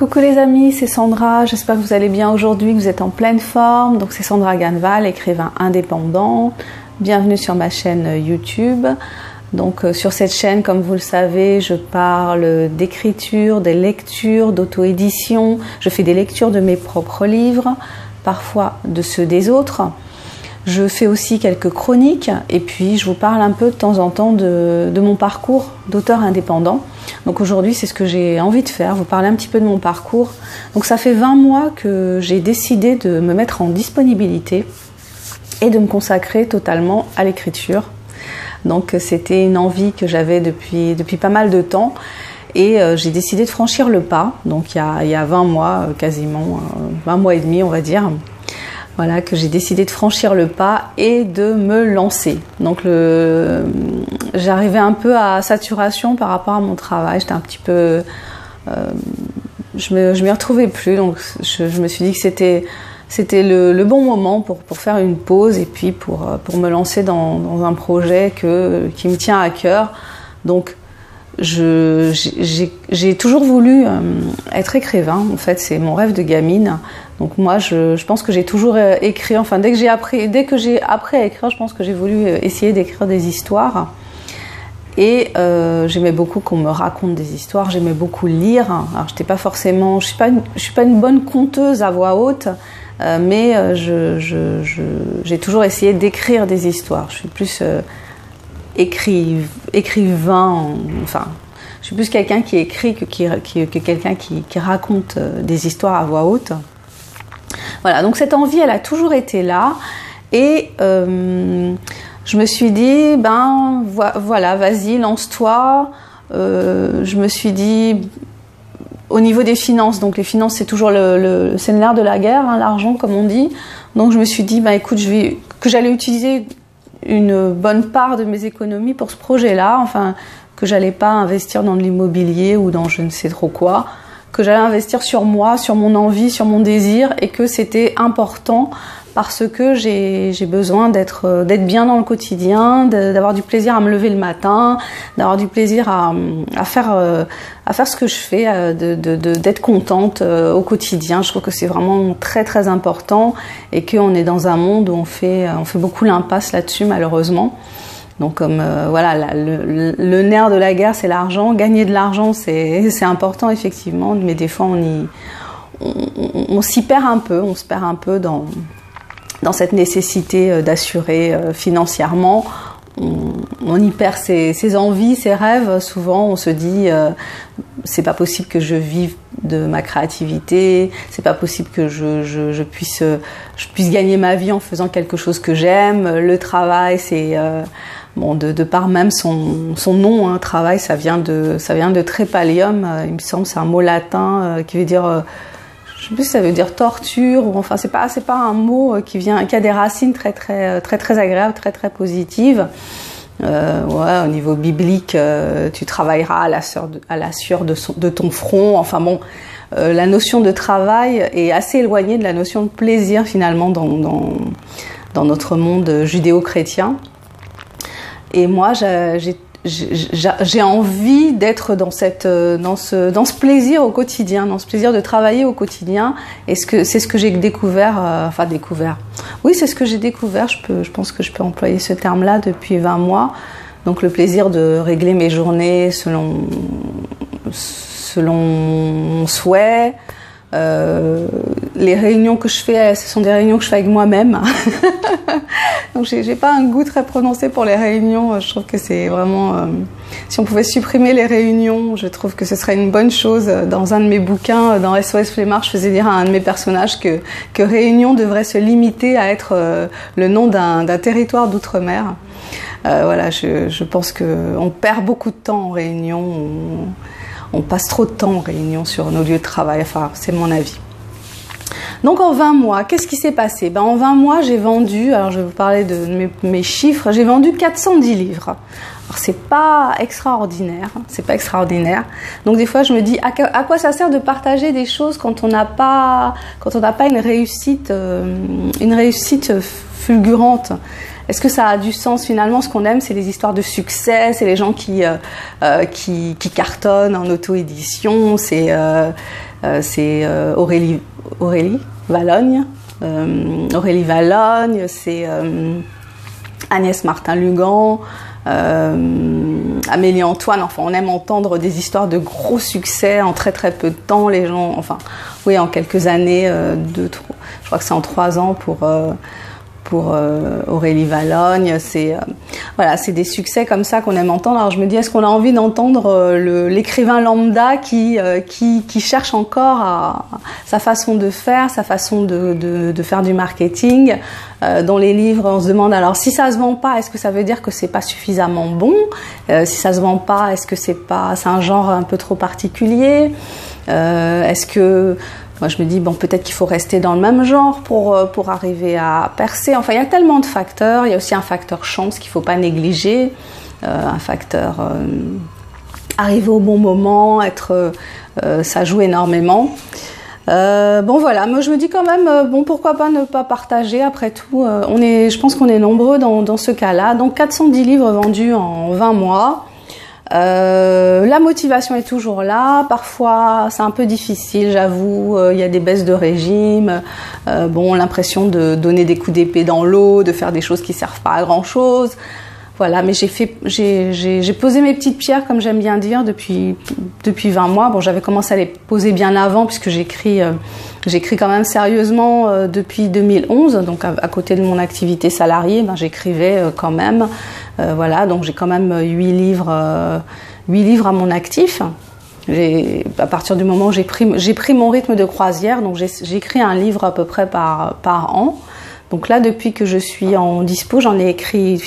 Coucou les amis, c'est Sandra, j'espère que vous allez bien aujourd'hui, que vous êtes en pleine forme. Donc c'est Sandra Ganval, écrivain indépendant. Bienvenue sur ma chaîne YouTube. Donc sur cette chaîne, comme vous le savez, je parle d'écriture, des lectures, d'auto-édition. Je fais des lectures de mes propres livres, parfois de ceux des autres. Je fais aussi quelques chroniques et puis je vous parle un peu de temps en temps de mon parcours d'auteur indépendant. Donc aujourd'hui, c'est ce que j'ai envie de faire, vous parler un petit peu de mon parcours. Donc ça fait 20 mois que j'ai décidé de me mettre en disponibilité et de me consacrer totalement à l'écriture. Donc c'était une envie que j'avais depuis pas mal de temps et j'ai décidé de franchir le pas. Donc il y a 20 mois, quasiment 20 mois et demi on va dire. Voilà, que j'ai décidé de franchir le pas et de me lancer. Donc j'arrivais un peu à saturation par rapport à mon travail. J'étais un petit peu... je m'y retrouvais plus, donc je me suis dit que c'était le bon moment pour faire une pause et puis pour me lancer dans un projet qui me tient à cœur. Donc j'ai toujours voulu être écrivain. En fait, c'est mon rêve de gamine. Donc moi, je pense que j'ai toujours écrit. Enfin, dès que j'ai appris à écrire, je pense que j'ai voulu essayer d'écrire des histoires. Et j'aimais beaucoup qu'on me raconte des histoires. J'aimais beaucoup lire. Alors, j'étais pas forcément, je suis pas une bonne conteuse à voix haute, mais j'ai toujours essayé d'écrire des histoires. Je suis plus écrivain. Enfin, je suis plus quelqu'un qui écrit que quelqu'un qui raconte des histoires à voix haute. Voilà, donc cette envie, elle a toujours été là. Et je me suis dit, ben voilà, vas-y, lance-toi. Je me suis dit, au niveau des finances, donc les finances, c'est toujours c'est le nerf de la guerre, hein, l'argent, comme on dit. Donc je me suis dit, ben écoute, que j'allais utiliser une bonne part de mes économies pour ce projet-là. Enfin, que j'allais pas investir dans de l'immobilier ou dans je ne sais trop quoi. Que j'allais investir sur moi, sur mon envie, sur mon désir et que c'était important parce que j'ai besoin d'être bien dans le quotidien, d'avoir du plaisir à me lever le matin, d'avoir du plaisir à faire ce que je fais, d'être contente au quotidien. Je trouve que c'est vraiment très très important et qu'on est dans un monde où on fait beaucoup l'impasse là-dessus malheureusement. Donc comme voilà, le nerf de la guerre, c'est l'argent. Gagner de l'argent, c'est important effectivement, mais des fois on s'y perd un peu, on se perd un peu dans cette nécessité d'assurer financièrement. On y perd ses envies, ses rêves. Souvent, on se dit c'est pas possible que je vive de ma créativité, c'est pas possible que je puisse gagner ma vie en faisant quelque chose que j'aime. Le travail, c'est bon, de par même son nom, hein, travail, ça vient de trépalium, il me semble, c'est un mot latin qui veut dire, je sais plus si ça veut dire torture, ou enfin c'est pas un mot qui a des racines très agréables, très positives. Ouais, au niveau biblique, tu travailleras à la sueur de ton front. Enfin bon, la notion de travail est assez éloignée de la notion de plaisir finalement dans notre monde judéo-chrétien. Et moi, j'ai envie d'être dans ce plaisir au quotidien, dans ce plaisir de travailler au quotidien. Et c'est ce que j'ai découvert, Oui, c'est ce que j'ai découvert. Je pense que je peux employer ce terme-là depuis 20 mois. Donc le plaisir de régler mes journées selon mon souhait. Les réunions que je fais, ce sont des réunions que je fais avec moi-même. Donc j'ai pas un goût très prononcé pour les réunions. Je trouve que c'est vraiment... si on pouvait supprimer les réunions, je trouve que ce serait une bonne chose. Dans un de mes bouquins, dans SOS Flemmard, je faisais dire à un de mes personnages que réunion devrait se limiter à être le nom d'un territoire d'outre-mer. Voilà, je pense qu'on perd beaucoup de temps en réunion. On passe trop de temps en réunion sur nos lieux de travail. Enfin, c'est mon avis. Donc en 20 mois, qu'est-ce qui s'est passé? Ben, en 20 mois, j'ai vendu, alors je vais vous parler de mes chiffres, j'ai vendu 410 livres. Alors c'est pas extraordinaire, Donc des fois je me dis à quoi ça sert de partager des choses quand on n'a pas une réussite fulgurante. est-ce que ça a du sens finalement? Ce qu'on aime, c'est les histoires de succès, c'est les gens qui cartonnent en auto-édition, c'est Aurélie Valogne, c'est Agnès Martin-Lugan, Amélie Antoine. Enfin, on aime entendre des histoires de gros succès en très très peu de temps. Les gens, enfin, oui, en quelques années, je crois que c'est en 3 ans pour Aurélie Valogne. Voilà, c'est des succès comme ça qu'on aime entendre. Alors je me dis, est-ce qu'on a envie d'entendre l'écrivain lambda qui cherche encore sa façon de faire, sa façon de faire du marketing, dans les livres on se demande alors si ça se vend pas, est-ce que ça veut dire que c'est pas suffisamment bon, si ça se vend pas, est-ce que c'est un genre un peu trop particulier, est-ce que moi, je me dis, bon, peut-être qu'il faut rester dans le même genre pour arriver à percer. Enfin, il y a tellement de facteurs. Il y a aussi un facteur chance qu'il ne faut pas négliger. Un facteur arriver au bon moment, ça joue énormément. Bon, voilà. Moi, je me dis quand même, bon, pourquoi pas ne pas partager après tout. Je pense qu'on est nombreux dans ce cas-là. Donc, 410 livres vendus en 20 mois. La motivation est toujours là. Parfois, c'est un peu difficile, j'avoue. Il y a des baisses de régime. L'impression de donner des coups d'épée dans l'eau, de faire des choses qui servent pas à grand-chose. Voilà, mais j'ai posé mes petites pierres, comme j'aime bien dire, depuis 20 mois. Bon, j'avais commencé à les poser bien avant, puisque j'écris quand même sérieusement depuis 2011. Donc, à côté de mon activité salariée, j'écrivais quand même. Voilà, donc j'ai quand même 8 livres à mon actif. À partir du moment où j'ai pris mon rythme de croisière, donc j'écris un livre à peu près par an. Donc là, depuis que je suis en dispo, j'en ai écrit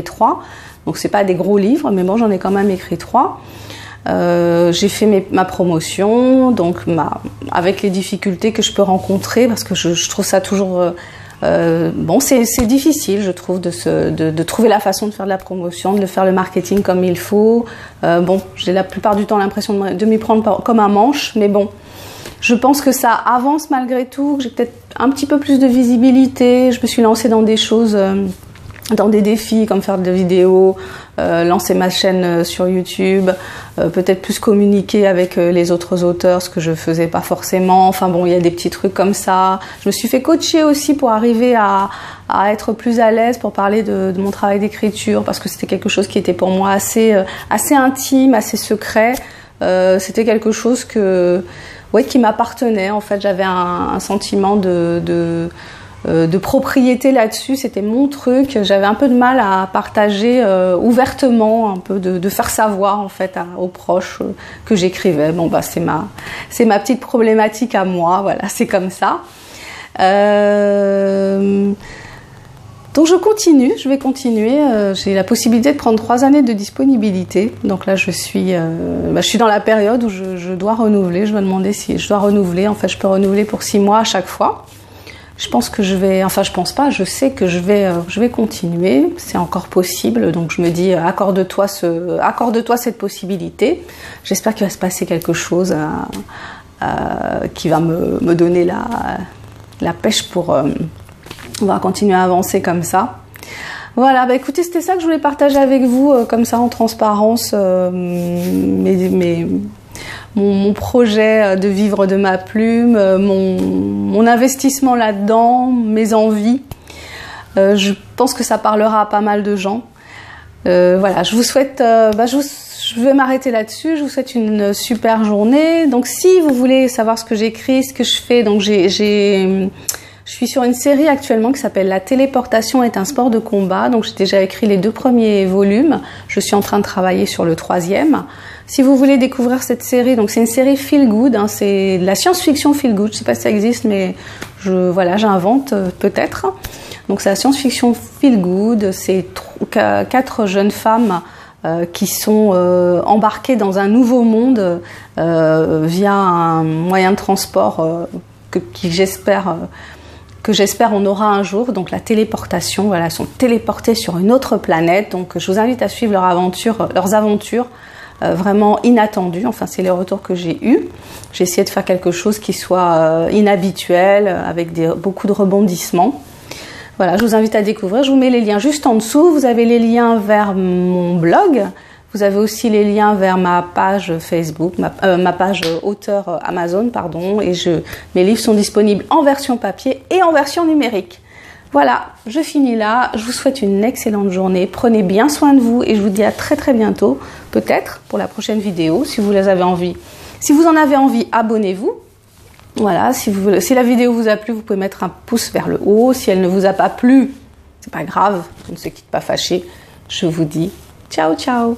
3. Donc c'est pas des gros livres, mais bon, j'en ai quand même écrit 3. J'ai fait ma promotion, donc avec les difficultés que je peux rencontrer, parce que je trouve ça toujours c'est difficile, je trouve, de trouver la façon de faire de la promotion, de faire le marketing comme il faut. J'ai la plupart du temps l'impression de m'y prendre comme un manche, mais bon, je pense que ça avance malgré tout, que j'ai peut-être un petit peu plus de visibilité. Je me suis lancée dans des choses, dans des défis comme faire des vidéos, lancer ma chaîne sur YouTube, peut-être plus communiquer avec les autres auteurs, ce que je faisais pas forcément. Enfin bon, il y a des petits trucs comme ça. Je me suis fait coacher aussi pour arriver à être plus à l'aise pour parler de mon travail d'écriture, parce que c'était quelque chose qui était pour moi assez intime, assez secret. C'était quelque chose qui m'appartenait. En fait, j'avais un sentiment de propriété là-dessus, c'était mon truc. J'avais un peu de mal à partager ouvertement, un peu de faire savoir en fait aux proches que j'écrivais. C'est ma petite problématique à moi, voilà, c'est comme ça. Donc je vais continuer. J'ai la possibilité de prendre 3 années de disponibilité. Donc là, je suis dans la période où je dois renouveler. Je me demandais si je dois renouveler. En fait, je peux renouveler pour 6 mois à chaque fois. Je pense que je sais que je vais continuer. C'est encore possible. Donc je me dis, accorde-toi cette possibilité. J'espère qu'il va se passer quelque chose qui va me donner la pêche pour... on va continuer à avancer comme ça. Voilà, écoutez, c'était ça que je voulais partager avec vous, comme ça en transparence, mon projet de vivre de ma plume, mon investissement là-dedans, mes envies. Je pense que ça parlera à pas mal de gens. Voilà, je vous souhaite... je vais m'arrêter là-dessus. Je vous souhaite une super journée. Donc, si vous voulez savoir ce que j'écris, ce que je fais, donc je suis sur une série actuellement qui s'appelle La téléportation est un sport de combat. Donc j'ai déjà écrit les 2 premiers volumes. Je suis en train de travailler sur le 3e. Si vous voulez découvrir cette série, donc c'est une série feel good, c'est de la science-fiction feel good. Je sais pas si ça existe, mais j'invente peut-être. Donc c'est la science-fiction feel good. C'est 4 jeunes femmes qui sont embarquées dans un nouveau monde via un moyen de transport que j'espère on aura un jour, donc la téléportation. Voilà, elles sont téléportées sur une autre planète. Donc je vous invite à suivre leurs aventures vraiment inattendues. Enfin, c'est les retours que j'ai eus. J'ai essayé de faire quelque chose qui soit inhabituel, avec beaucoup de rebondissements. Voilà, je vous invite à découvrir. Je vous mets les liens juste en dessous. Vous avez les liens vers mon blog. Vous avez aussi les liens vers ma page Facebook, ma page auteur Amazon, pardon. Et mes livres sont disponibles en version papier et en version numérique. Voilà, je finis là. Je vous souhaite une excellente journée. Prenez bien soin de vous et je vous dis à très très bientôt. Peut-être pour la prochaine vidéo, si vous les avez envie. Si vous en avez envie, abonnez-vous. Voilà, si la vidéo vous a plu, vous pouvez mettre un pouce vers le haut. Si elle ne vous a pas plu, c'est pas grave, on ne se quitte pas fâché. Je vous dis ciao ciao.